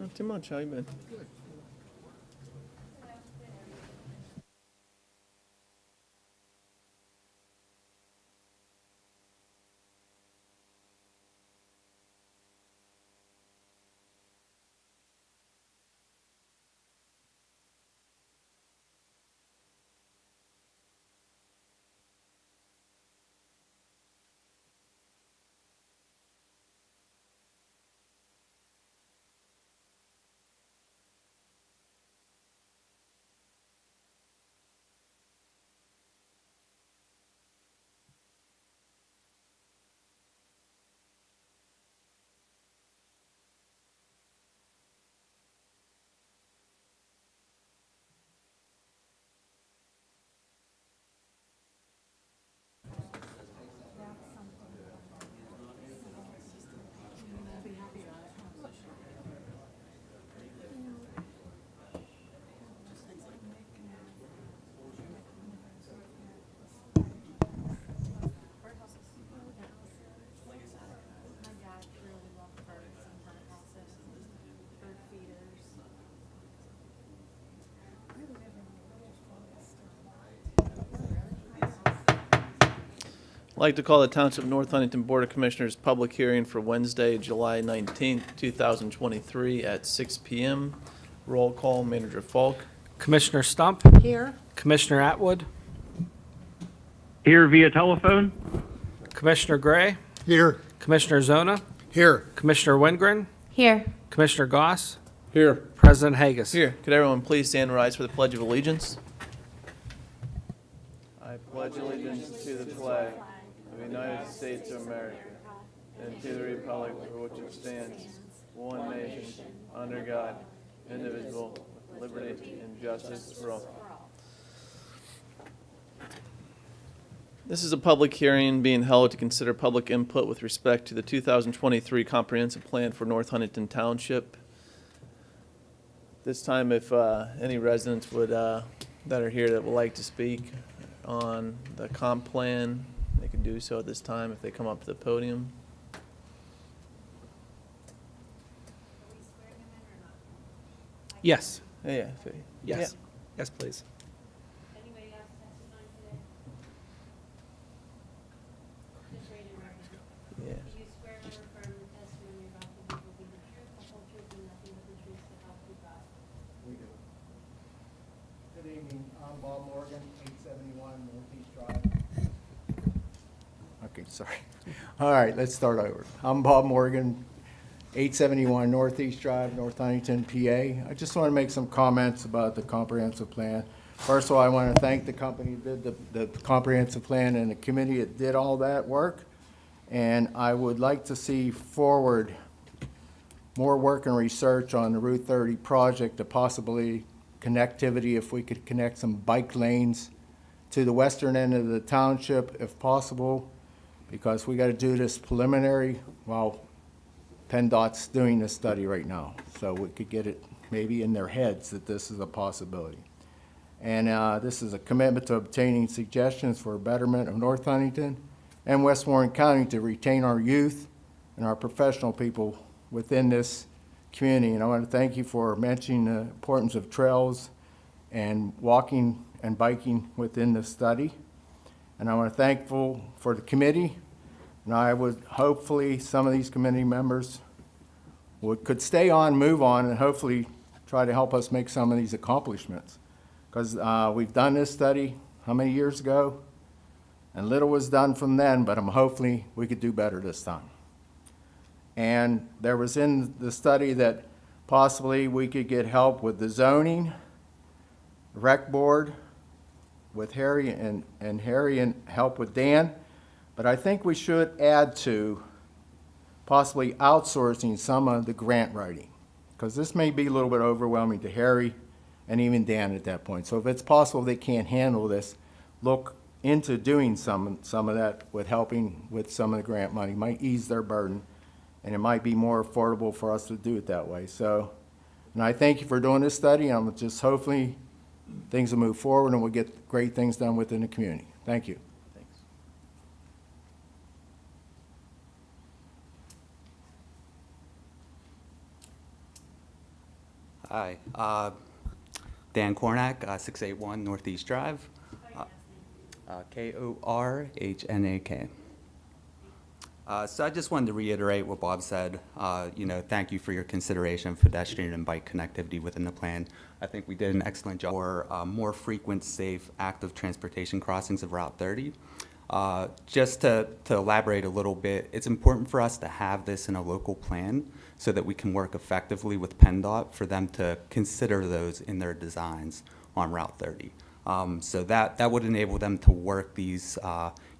Not too much. How you been? I'd like to call the Township of North Huntington Board of Commissioners public hearing for Wednesday, July 19th, 2023 at 6 p.m. Roll call, Manager Falk. Commissioner Stump, Here. Commissioner Atwood, Here via telephone. Commissioner Gray, Here. Commissioner Zona, Here. Commissioner Wingren, Here. Commissioner Goss, Here. President Hagus. Here, could everyone please stand and rise for the Pledge of Allegiance? I pledge allegiance to the flag of the United States of America and to the republic for which it stands, one nation, under God, indivisible, with liberty and justice for all. This is a public hearing being held to consider public input with respect to the 2023 Comprehensive Plan for North Huntington Township. This time, if any residents would that are here that would like to speak on the comp plan, they can do so at this time if they come up to the podium. Yes, Yeah. yes, yes, please. Anybody else testifying today? Just raise your right hand. Yeah. Do you swear or affirm the testimony you're about to give will be the truth, the whole truth, and nothing but the truth to help you God? We do. Good evening, I'm Bob Morgan, 871 Northeast Drive. Okay, sorry. All right, let's start over. I'm Bob Morgan, 871 Northeast Drive, North Huntington, PA. I just want to make some comments about the comprehensive plan. First of all, I want to thank the company that did the comprehensive plan and the committee that did all that work. And I would like to see forward more work and research on the Route 30 project, the possibility connectivity, if we could connect some bike lanes to the western end of the township if possible, because we got to do this preliminary while PennDOT's doing this study right now. So we could get it maybe in their heads that this is a possibility. And this is a commitment to obtaining suggestions for betterment of North Huntington and West Warren County to retain our youth and our professional people within this community. And I want to thank you for mentioning the importance of trails and walking and biking within the study. And I want to thankful for the committee. And I would hopefully some of these committee members could stay on, move on, and hopefully try to help us make some of these accomplishments. Because we've done this study how many years ago? And little was done from then, but hopefully we could do better this time. And there was in the study that possibly we could get help with the zoning, rec board, with Harry and Harry and help with Dan. But I think we should add to possibly outsourcing some of the grant writing, because this may be a little bit overwhelming to Harry and even Dan at that point. So if it's possible they can't handle this, look into doing some of that with helping with some of the grant money. Might ease their burden, and it might be more affordable for us to do it that way. So, and I thank you for doing this study. I'm just hopefully things will move forward and we'll get great things done within the community. Thank you. Thanks. Hi, Dan Kornak, 681 Northeast Drive. Korhnak. So I just wanted to reiterate what Bob said. Thank you for your consideration of pedestrian and bike connectivity within the plan. I think we did an excellent job for more frequent, safe, active transportation crossings of Route 30. Just to elaborate a little bit, it's important for us to have this in a local plan so that we can work effectively with PennDOT for them to consider those in their designs on Route 30. So that would enable them to work these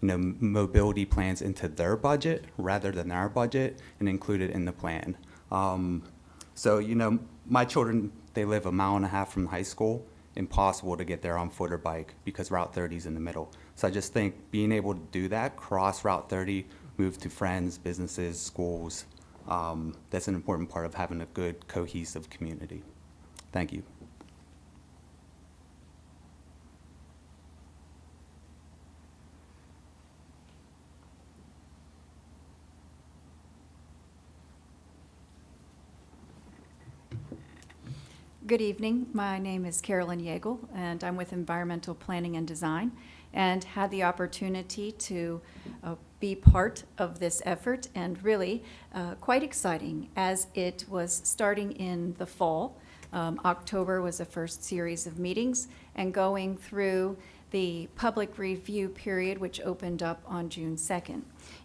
mobility plans into their budget rather than our budget and include it in the plan. My children, they live 1.5 miles from high school. Impossible to get there on foot or bike because Route 30 is in the middle. So I just think being able to do that, cross Route 30, move to friends, businesses, schools, that's an important part of having a good, cohesive community. Thank you. Good evening. My name is Carolyn Yeagle, and I'm with Environmental Planning and Design, and had the opportunity to be part of this effort, and really quite exciting as it was starting in the fall. October was the first series of meetings, and going through the public review period, which opened up on June 2nd.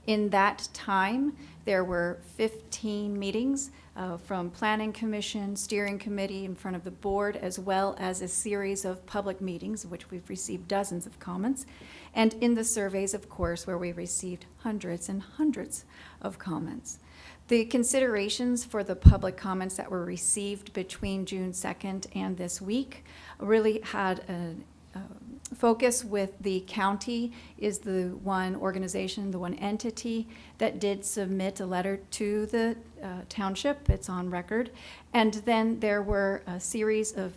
In that time, there were 15 meetings from Planning Commission, Steering Committee in front of the board, as well as a series of public meetings, which we've received dozens of comments, and in the surveys, of course, where we received hundreds and hundreds of comments. The considerations for the public comments that were received between June 2nd and this week really had a focus with the county is the one organization, the one entity that did submit a letter to the township. It's on record. And then there were a series of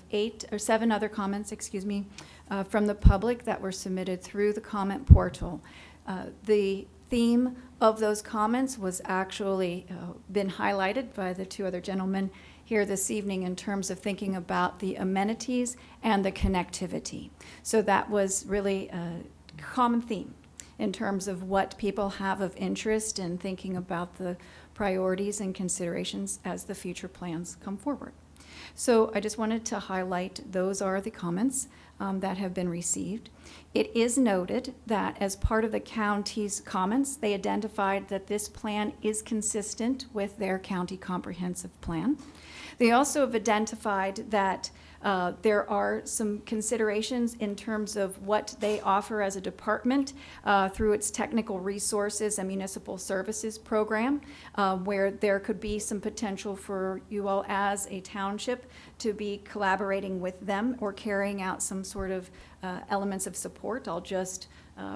7 other comments, from the public that were submitted through the comment portal. The theme of those comments was actually been highlighted by the 2 other gentlemen here this evening in terms of thinking about the amenities and the connectivity. So that was really a common theme in terms of what people have of interest in thinking about the priorities and considerations as the future plans come forward. So I just wanted to highlight those are the comments that have been received. It is noted that as part of the county's comments, they identified that this plan is consistent with their county comprehensive plan. They also have identified that there are some considerations in terms of what they offer as a department through its technical resources and municipal services program, where there could be some potential for you all as a township to be collaborating with them or carrying out some sort of elements of support. I'll just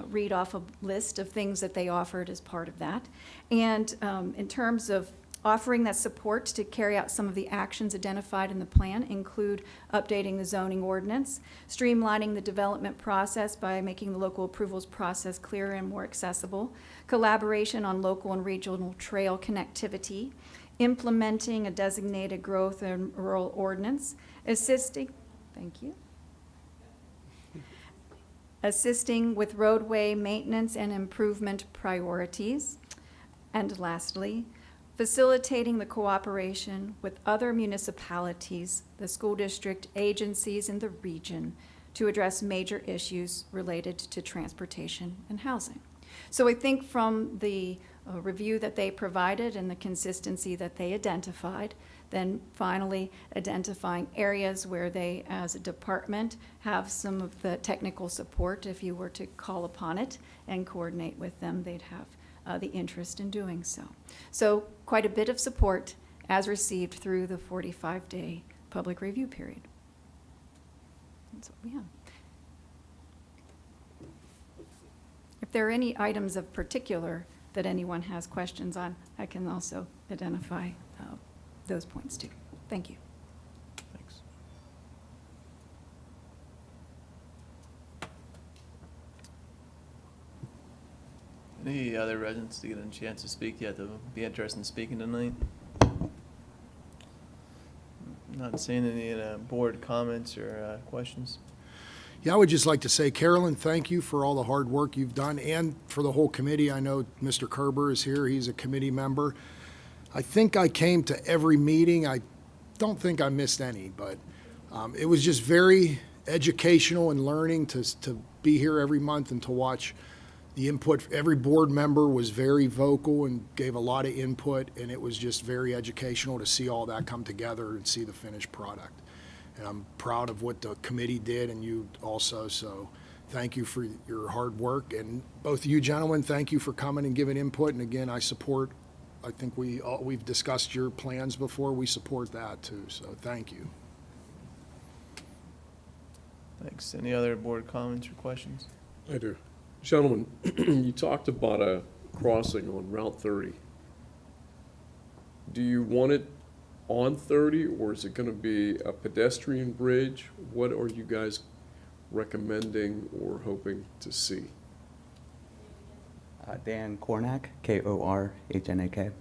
read off a list of things that they offered as part of that. And in terms of offering that support to carry out some of the actions identified in the plan include updating the zoning ordinance, streamlining the development process by making the local approvals process clearer and more accessible, collaboration on local and regional trail connectivity, implementing a designated growth and rural ordinance, assisting with roadway maintenance and improvement priorities, and lastly, facilitating the cooperation with other municipalities, the school district, agencies in the region to address major issues related to transportation and housing. So I think from the review that they provided and the consistency that they identified, then finally identifying areas where they, as a department, have some of the technical support. If you were to call upon it and coordinate with them, they'd have the interest in doing so. So quite a bit of support as received through the 45-day public review period. That's what we have. If there are any items of particular that anyone has questions on, I can also identify those points too. Thank you. Thanks. Any other residents to get a chance to speak yet that would be interested in speaking tonight? Not seeing any board comments or questions. Yeah, I would just like to say, Carolyn, thank you for all the hard work you've done and for the whole committee. I know Mr. Kerber is here. He's a committee member. I think I came to every meeting. I don't think I missed any, but it was just very educational and learning to be here every month and to watch the input. Every board member was very vocal and gave a lot of input, and it was just very educational to see all that come together and see the finished product. And I'm proud of what the committee did, and you also, so thank you for your hard work. And both of you gentlemen, thank you for coming and giving input. And again, I think we've discussed your plans before. We support that too, so thank you. Thanks. Any other board comments or questions? I do. Gentlemen, you talked about a crossing on Route 30. Do you want it on 30, or is it going to be a pedestrian bridge? What are you guys recommending or hoping to see? Dan Kornak, Korhnak.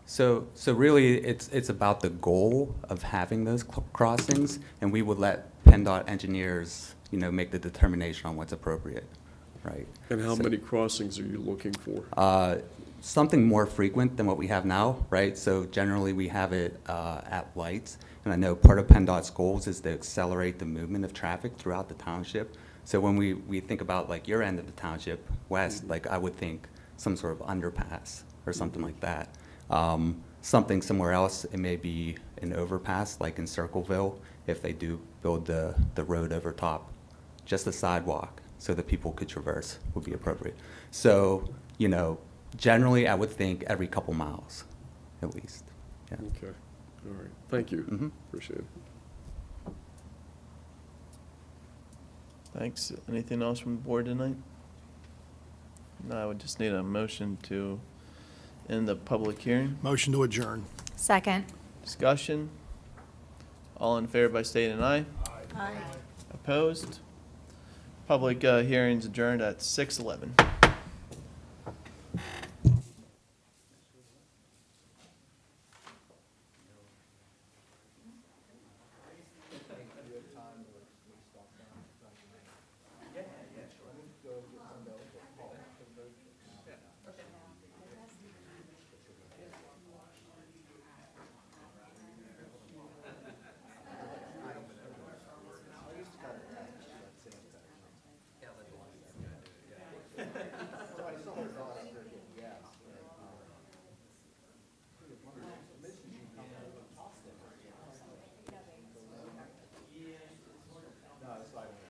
So really, it's about the goal of having those crossings, and we would let PennDOT engineers, make the determination on what's appropriate, right? And how So- many crossings are you looking for? Something more frequent than what we have now, right? So generally, we have it at lights, and I know part of PennDOT's goals is to accelerate the movement of traffic throughout the township. So when we think about like your end of the township, west, like I would think some sort of underpass or something like that. Something somewhere else, it may be an overpass, like in Circleville, if they do build the road over top. Just a sidewalk so that people could traverse would be appropriate. So, generally, I would think every couple miles, at least. Yeah. Okay, all right, thank you. Mhm. Appreciate it. Thanks. Anything else from the board tonight? No, I would just need a motion to end the public hearing. Motion to adjourn. Second. Discussion. All in favor by state and aye. Aye. Opposed? Public hearings adjourned at 6:11.